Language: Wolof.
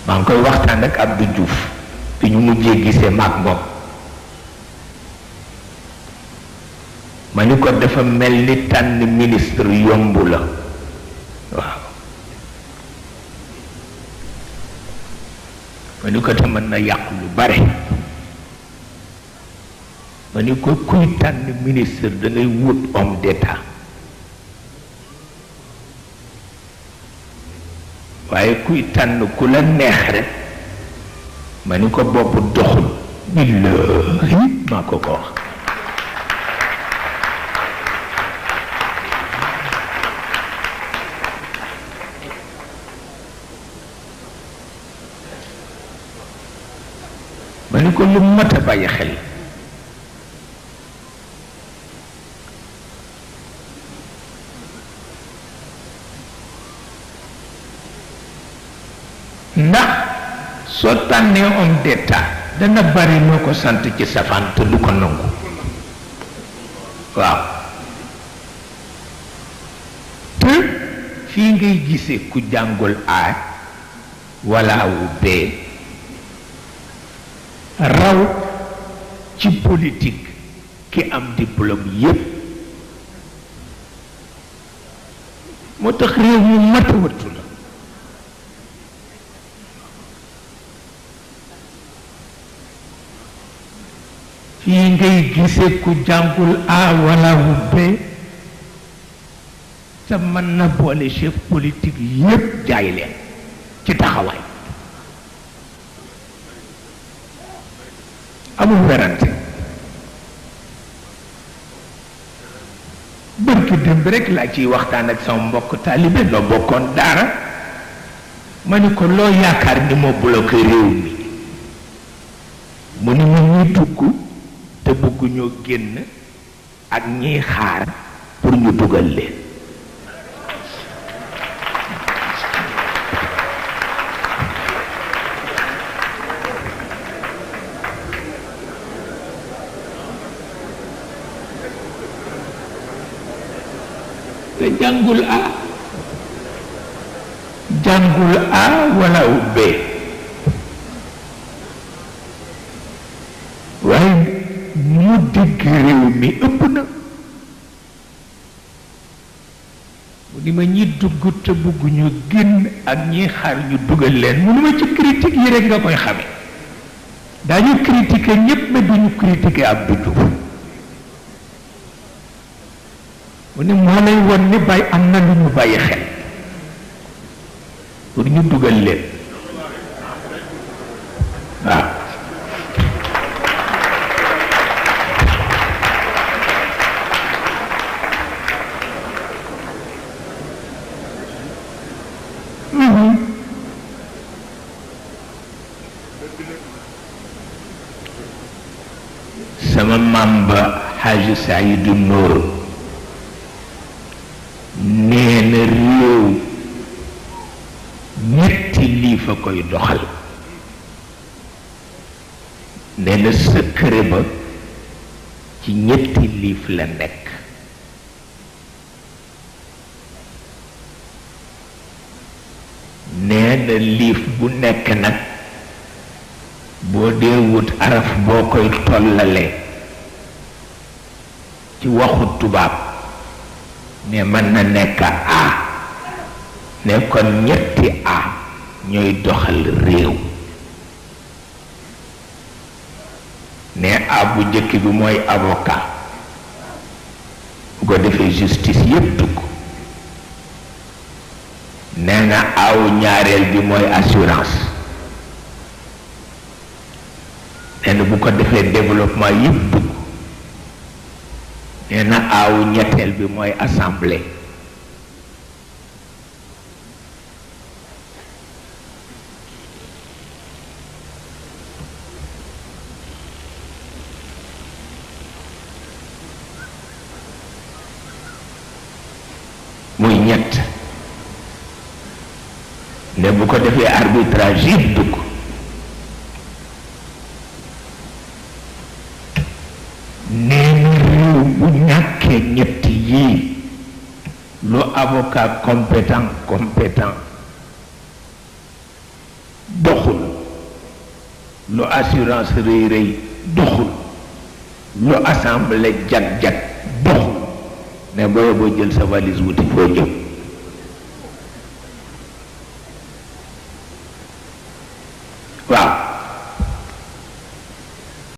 maa ngi koy waxtaan ak Abdou Diouf bi ñu mujjee gisee maag moom ma ni ko dafa mel ni tànn ministre yomb la waaw ma ni ko te mën na yàq lu bare ma ni ko kuy tànn ministre da ngay wut homme d'état waaye kuy tànn ku la neex rek ma ni ko bopp doxul billahi maa ko ko wax ma ni ko lu mat a bàyyi xel ndax soo tànnee homme d'état dana bari loo ko sant ci safaan te du ko nangu waaw te fii ngay gisee ku jàngul A wala wu B raw ci politique ki am diplôme yépp moo tax réew mu mat a wattu la fii ngay gisee ku jàngul A wala wu B te mën na boole chef politique yépp jaay leen ci taxawaay amul werante bërki démb rek laa ciy waxtaan ak sama mbokk taalibe loo bokkoon daara ma ni ko loo yaakaar ni moo bloqué réew mi mu ni ma ñuy dugg te bëgguñoo génn ak ñiy xaar pour ñu dugal leen te jàngul A wala B waaye mu dégg réew mi ëpp na mu ni ma ñi dugg te bëgguñu génn ak ñi xaar ñu dugal leen mu ni ma ci critique yi rek nga koy xame daañu critiquer ñépp mais duñu critiquer Abdou Diouf mu ne moo lay won ni bàyyi am na lu ñu bàyyi xel pour ñu dugal leen waaw sama maam ba Xaaji Saydu Nuur nee na réew ñetti lii fa koy doxal nee na secret ba ci ñetti liif la nekk nee na liif bu nekk nag boo dee wut araf boo koy tollalee ci waxu tubaab ne mën na nekk A ne kon ñetti A ñooy doxal réew ne A bu njëkk bi mooy avocat bu ko defee justice yépp dugg nee na awu ñaareel bi mooy assurance nee na bu ko defee développement yépp dugg nee na awu ñetteel bi mooy assemblée muy ñett ne bu ko defee arbitrage yëpp dugg nee na réew bu ñàkkee ñett yii lu avocat compétent doxul lu assurance rëy rëy doxul lu assemblée jag-jag doxul ne booye boo jël sa valise wuti foo jëm waaw